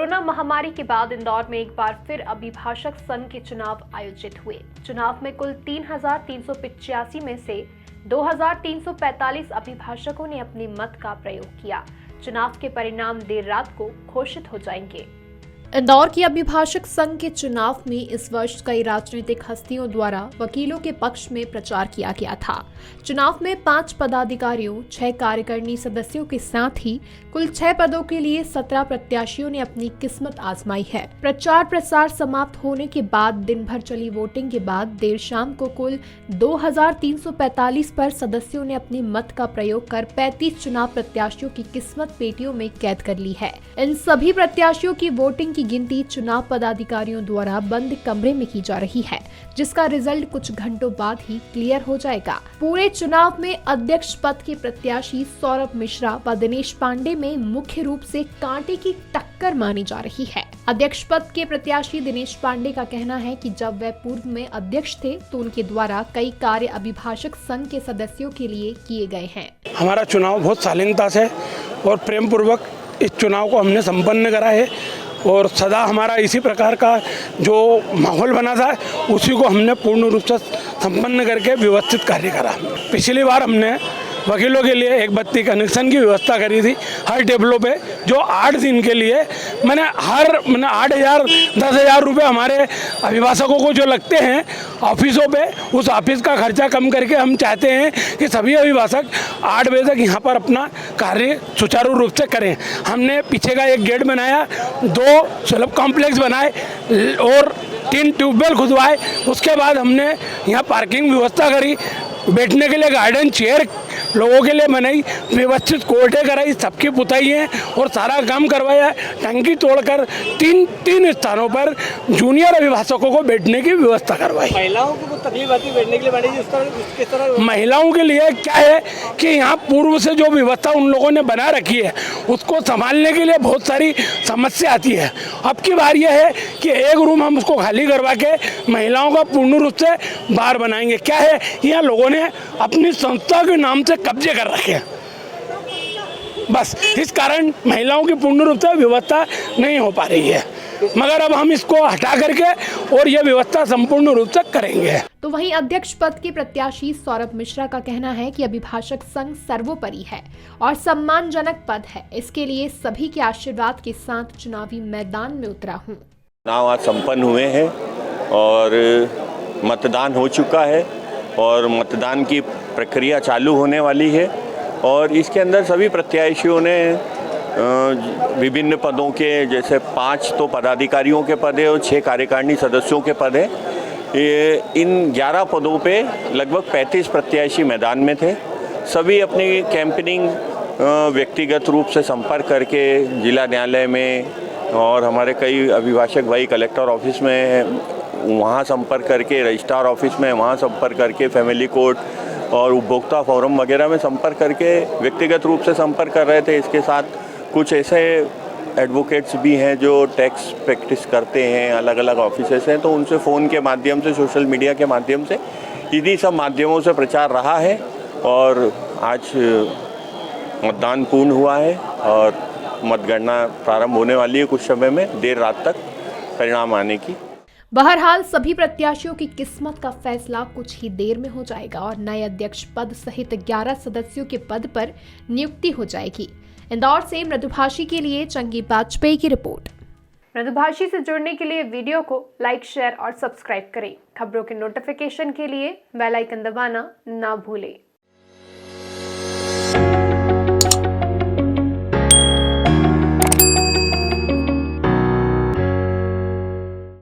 Corona महामारी के बाद इंदौर में एक बार फिर अभिभाषक संघ के चुनाव आयोजित हुए। चुनाव में कुल 3,385 में से 2,345 अभिभाषकों ने अपने मत का प्रयोग किया। चुनाव के परिणाम देर रात को घोषित हो जाएंगे। इंदौर की अभिभाषक संघ के चुनाव में इस वर्ष कई राजनीतिक हस्तियों द्वारा वकीलों के पक्ष में प्रचार किया गया था। चुनाव में 5 पदाधिकारियों, 6 कार्यकारिणी सदस्यों के साथ ही कुल 6 पदों के लिए 17 प्रत्याशियों ने अपनी किस्मत आजमाई है। प्रचार प्रसार समाप्त होने के बाद दिन भर चली वोटिंग के बाद देर शाम को कुल 2,345 पर सदस्यों ने अपने मत का प्रयोग कर 35 चुनाव प्रत्याशियों की किस्मत पेटियों में कैद कर ली है। इन सभी प्रत्याशियों की वोटिंग की गिनती चुनाव पदाधिकारियों द्वारा बंद कमरे में की जा रही है, जिसका रिजल्ट कुछ घंटों बाद ही क्लियर हो जाएगा। पूरे चुनाव में अध्यक्ष पद के प्रत्याशी सौरभ मिश्रा व दिनेश पांडे में मुख्य रूप से कांटे की टक्कर मानी जा रही है। अध्यक्ष पद के प्रत्याशी दिनेश पांडे का कहना है कि जब वे पूर्व में अध्यक्ष थे तो उनके द्वारा कई कार्य अभिभाषक संघ के सदस्यों के लिए किए गए हैं। हमारा चुनाव बहुत शालीनता से और प्रेम पूर्वक इस चुनाव को हमने संपन्न करा है और सदा हमारा इसी प्रकार का जो माहौल बना था उसी को हमने पूर्ण रूप से संपन्न करके व्यवस्थित कार्य करा। पिछली बार हमने वकीलों के लिए एक बत्ती कनेक्शन की व्यवस्था करी थी हर टेबलों पे, जो 8 दिन के लिए मैंने 8,000 10,000 रुपये हमारे अभिभाषकों को जो लगते हैं ऑफिसों पे, उस ऑफिस का खर्चा कम करके हम चाहते हैं कि सभी अभिभाषक 8 बजे तक यहाँ पर अपना कार्य सुचारू रूप से करें। हमने पीछे का एक गेट बनाया, 2 सुलभ कॉम्प्लेक्स बनाए और 3 ट्यूबवेल खुदवाए। उसके बाद हमने यहाँ पार्किंग व्यवस्था करी, बैठने के लिए गार्डन चेयर लोगों के लिए बनाई, व्यवस्थित कोर्टें कराई, सबकी पुताई है और सारा काम करवाया। टंकी तोड़कर 3 स्थानों पर जूनियर अभिभाषकों को बैठने की व्यवस्था करवाई। महिलाओं को तकलीफ आती है बैठने के लिए बनी किस तरह? महिलाओं के लिए क्या है कि यहाँ पूर्व से जो व्यवस्था उन लोगों ने बना रखी है उसको संभालने के लिए बहुत सारी समस्या आती है। अब की बार यह है कि एक रूम हम उसको खाली करवा के महिलाओं का पूर्ण रूप से बार बनाएंगे। क्या है, यहाँ लोगों ने अपनी संस्था के नाम से कब्जे कर रखे हैं, बस इस कारण महिलाओं की पूर्ण रूप से व्यवस्था नहीं हो पा रही है, मगर अब हम इसको हटा करके और यह व्यवस्था संपूर्ण रूप से करेंगे। तो वहीं अध्यक्ष पद के प्रत्याशी सौरभ मिश्रा का कहना है कि अभिभाषक संघ सर्वोपरि है और सम्मानजनक पद है। इसके लिए सभी के आशीर्वाद के साथ चुनावी मैदान में उतरा हूँ। चुनाव आज संपन्न हुए हैं और मतदान हो चुका है और मतदान की प्रक्रिया चालू होने वाली है और इसके अंदर सभी प्रत्याशियों ने विभिन्न पदों के, जैसे 5 तो पदाधिकारियों के पद है और 6 कार्यकारिणी सदस्यों के पद है। इन 11 पदों पे लगभग 35 प्रत्याशी मैदान में थे। सभी अपनी कैंपेनिंग व्यक्तिगत रूप से संपर्क करके जिला न्यायालय में और हमारे कई अभिभाषक भाई कलेक्टर ऑफिस में वहाँ संपर्क करके, रजिस्ट्रार ऑफिस में वहाँ संपर्क करके, फैमिली कोर्ट और उपभोक्ता फोरम वगैरह में संपर्क करके व्यक्तिगत रूप से संपर्क कर रहे थे। इसके साथ कुछ ऐसे एडवोकेट्स भी हैं जो टैक्स प्रैक्टिस करते हैं, अलग अलग ऑफिसेस हैं, तो उनसे फ़ोन के माध्यम से, सोशल मीडिया के माध्यम से, इन्हीं सब माध्यमों से प्रचार रहा है और आज मतदान पूर्ण हुआ है और मतगणना प्रारंभ होने वाली है कुछ समय में, देर रात तक परिणाम आने की। बहरहाल सभी प्रत्याशियों की किस्मत का फैसला कुछ ही देर में हो जाएगा और नए अध्यक्ष पद सहित 11 सदस्यों के पद पर नियुक्ति हो जाएगी। इंदौर से मृदुभाषी के लिए चंगी वाजपेयी की रिपोर्ट। मृदुभाषी से जुड़ने के लिए वीडियो को लाइक, शेयर और सब्सक्राइब करें। खबरों के नोटिफिकेशन के लिए बेल आइकन दबाना ना भूलें।